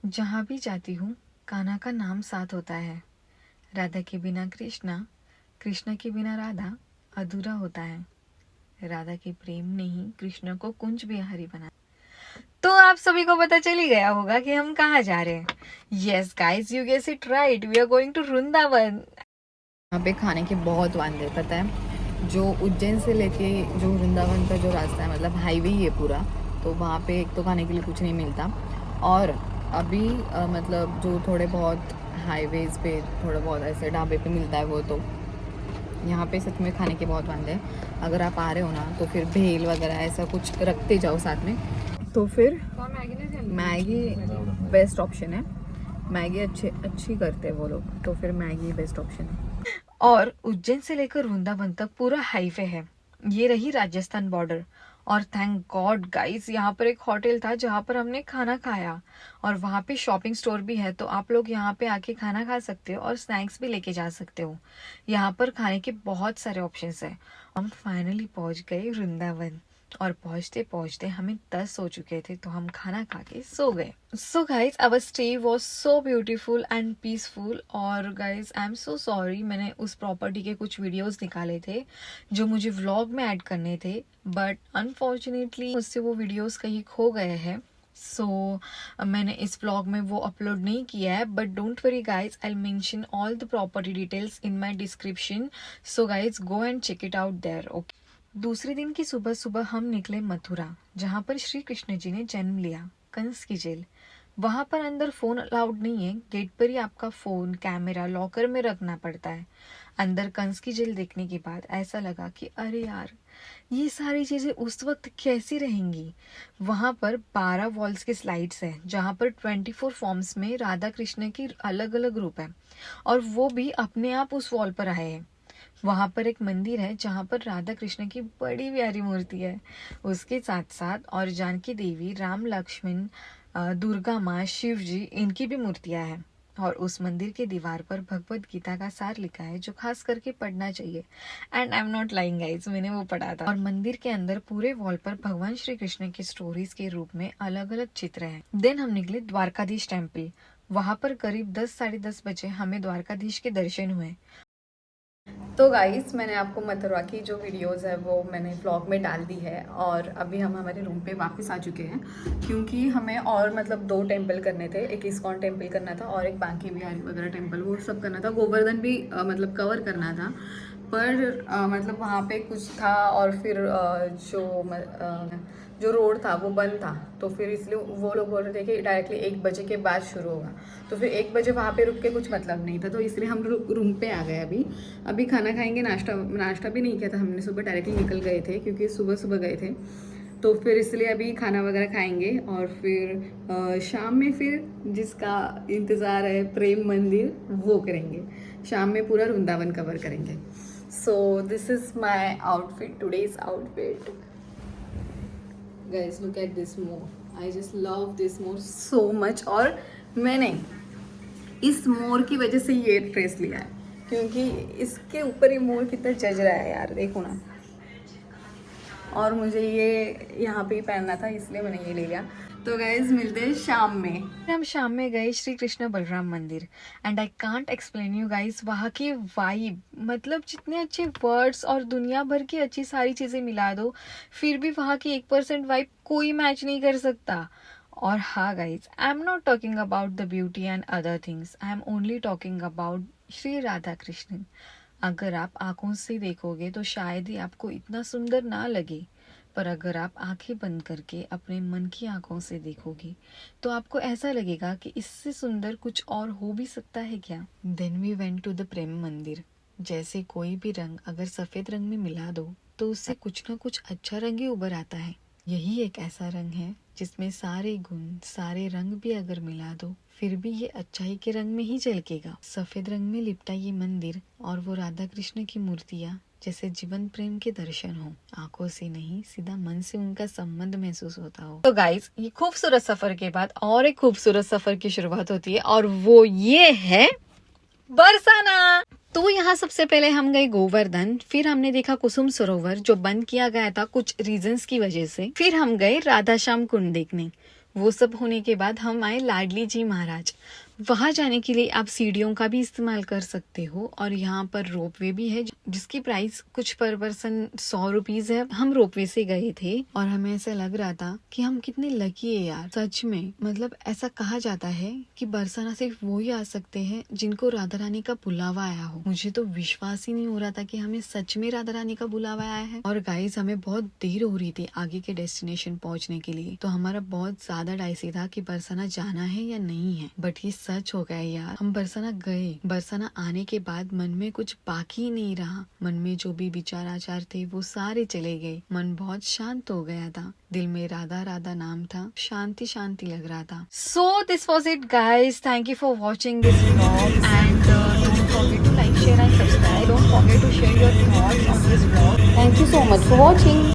जहाँ भी जाती हूँ कान्हा का नाम साथ होता है। राधा के बिना कृष्णा, कृष्णा के बिना राधा अधूरा होता है। राधा के प्रेम ने ही कृष्ण को कुंज बिहारी बना। तो आप सभी को पता चल ही गया होगा कि हम कहाँ जा रहे हैं। Yes guys, you guess it right, we are going to Vrindavan. यहाँ पे खाने के बहुत वांदे, पता है, जो उज्जैन से लेके जो वृंदावन का जो रास्ता है, मतलब हाईवे ही है पूरा, तो वहाँ पे एक तो खाने के लिए कुछ नहीं मिलता। और अभी मतलब जो थोड़े बहुत हाईवेज पे थोड़ा बहुत ऐसे ढाबे पे मिलता है वो, तो यहाँ पे सच में खाने के बहुत वांदे हैं। अगर आप आ रहे हो ना तो फिर भेल वगैरह ऐसा कुछ रखते जाओ साथ में, तो फिर मैगी बेस्ट ऑप्शन है। मैगी अच्छी करते हैं वो लोग, तो फिर मैगी बेस्ट ऑप्शन है। और उज्जैन से लेकर वृंदावन तक पूरा हाईवे है। ये रही राजस्थान बॉर्डर। और थैंक गॉड गाइस, यहाँ पर एक होटल था जहाँ पर हमने खाना खाया, और वहाँ पे शॉपिंग स्टोर भी है, तो आप लोग यहाँ पे आके खाना खा सकते हो और स्नैक्स भी लेके जा सकते हो। यहाँ पर खाने के बहुत सारे ऑप्शंस हैं। हम फाइनली पहुँच गए वृंदावन, और पहुंचते पहुंचते हमें 10 हो चुके थे, तो हम खाना खा के सो गए। So guys, our stay was so beautiful and peaceful. और guys, I am so sorry, मैंने उस प्रॉपर्टी के कुछ वीडियोस निकाले थे जो मुझे व्लॉग में ऐड करने थे, बट अनफॉर्चुनेटली मुझसे वो वीडियोस कहीं खो गए हैं। सो मैंने इस व्लॉग में वो अपलोड नहीं किया है, but don't worry guys, I mention all the property details in my description. So guys, go and check it out there, okay. दूसरे दिन की सुबह सुबह हम निकले मथुरा, जहाँ पर श्री कृष्ण जी ने जन्म लिया, कंस की जेल। वहाँ पर अंदर फोन अलाउड नहीं है, गेट पर ही आपका फोन कैमरा लॉकर में रखना पड़ता है। अंदर कंस की जेल देखने के बाद ऐसा लगा कि अरे यार, ये सारी चीजें उस वक्त कैसी रहेंगी। वहाँ पर 12 वॉल्स के स्लाइड्स है, जहाँ पर 24 फॉर्म्स में राधा कृष्ण की अलग अलग रूप है, और वो भी अपने आप उस वॉल पर आए हैं। वहाँ पर एक मंदिर है जहाँ पर राधा कृष्ण की बड़ी प्यारी मूर्ति है। उसके साथ साथ और जानकी देवी, राम लक्ष्मण, दुर्गा माँ, शिव जी, इनकी भी मूर्तियाँ हैं। और उस मंदिर के दीवार पर भगवत गीता का सार लिखा है, जो खास करके पढ़ना चाहिए। And I am not lying guys, मैंने वो पढ़ा था। और मंदिर के अंदर पूरे वॉल पर भगवान श्री कृष्ण की स्टोरीज के रूप में अलग अलग चित्र हैं। देन हम निकले द्वारकाधीश टेम्पल। वहाँ पर करीब 10 साढ़े 10 बजे हमें द्वारकाधीश के दर्शन हुए। तो गाइस, मैंने आपको मथुरा की जो वीडियोस है वो मैंने व्लॉग में डाल दी है, और अभी हम हमारे रूम पे वापस आ चुके हैं, क्योंकि हमें और मतलब 2 टेंपल करने थे। एक इस्कॉन टेंपल करना था और एक बांके बिहारी वगैरह टेंपल, वो सब करना था। गोवर्धन भी मतलब कवर करना था, पर मतलब वहाँ पे कुछ था, और फिर जो रोड था वो बंद था, तो फिर इसलिए वो लोग बोल रहे थे कि डायरेक्टली 1 बजे के बाद शुरू होगा। तो फिर 1 बजे वहाँ पे रुक के कुछ मतलब नहीं था, तो इसलिए हम रूम पे आ गए। अभी खाना खाएंगे। नाश्ता भी नहीं किया था हमने, सुबह डायरेक्टली निकल गए थे क्योंकि सुबह सुबह गए थे, तो फिर इसलिए अभी खाना वगैरह खाएंगे, और फिर शाम में फिर जिसका इंतज़ार है, प्रेम मंदिर, वो करेंगे। शाम में पूरा वृंदावन कवर करेंगे। So this is my outfit, today's outfit. Guys look at this more, I just love this more so much. और मैंने इस मोर की वजह से ये ड्रेस लिया है, क्योंकि इसके ऊपर ये मोर कितना जज रहा है यार, देखो ना। और मुझे ये यहाँ पे ही पहनना था, इसलिए मैंने ये ले लिया। तो गाइज, मिलते हैं शाम में। हम शाम में गए श्री कृष्ण बलराम मंदिर, and I can't explain you guys, वहाँ की वाइब, मतलब जितने अच्छे वर्ड्स और दुनिया भर की अच्छी सारी चीजें मिला दो, फिर भी वहाँ की 1% वाइब कोई मैच नहीं कर सकता। और हाँ guys, I am not talking about the beauty and other things, I am only talking about Shri Radha Krishna. अगर आप आंखों से देखोगे तो शायद ही आपको इतना सुंदर ना लगे, पर अगर आप आंखें बंद करके अपने मन की आंखों से देखोगे तो आपको ऐसा लगेगा कि इससे सुंदर कुछ और हो भी सकता है क्या। Then we went to the Prem Mandir. जैसे कोई भी रंग अगर सफेद रंग में मिला दो तो उससे कुछ ना कुछ अच्छा रंग ही उभर आता है। यही एक ऐसा रंग है जिसमें सारे गुण, सारे रंग भी अगर मिला दो फिर भी ये अच्छाई के रंग में ही झलकेगा। सफेद रंग में लिपटा ये मंदिर और वो राधा कृष्ण की मूर्तियाँ जैसे जीवन प्रेम के दर्शन हो, आंखों से नहीं सीधा मन से उनका संबंध महसूस होता हो। तो गाइस, ये खूबसूरत सफर के बाद और एक खूबसूरत सफर की शुरुआत होती है, और वो ये है बरसाना। तो यहाँ सबसे पहले हम गए गोवर्धन, फिर हमने देखा कुसुम सरोवर जो बंद किया गया था कुछ रीजंस की वजह से, फिर हम गए राधा श्याम कुंड देखने। वो सब होने के बाद हम आए लाडली जी महाराज। वहां जाने के लिए आप सीढ़ियों का भी इस्तेमाल कर सकते हो और यहाँ पर रोपवे भी है जिसकी प्राइस कुछ पर पर्सन 100 रुपीज है। हम रोपवे से गए थे और हमें ऐसा लग रहा था कि हम कितने लकी है यार, सच में। मतलब ऐसा कहा जाता है कि बरसाना सिर्फ वो ही आ सकते हैं जिनको राधा रानी का बुलावा आया हो। मुझे तो विश्वास ही नहीं हो रहा था कि हमें सच में राधा रानी का बुलावा आया है। और गाइस, हमें बहुत देर हो रही थी आगे के डेस्टिनेशन पहुंचने के लिए, तो हमारा बहुत ज्यादा डाइसी था कि बरसाना जाना है या नहीं है। बट ये सच हो गया यार, हम बरसाना गए। बरसाना आने के बाद मन में कुछ बाकी ही नहीं रहा। मन में जो भी विचार आचार थे वो सारे चले गए। मन बहुत शांत हो गया था। दिल में राधा राधा नाम था। शांति शांति लग रहा था। So this was it guys. Thank you for watching this vlog and don't forget to like, share and subscribe. Don't forget to share your thoughts on this vlog. Thank you so much for watching.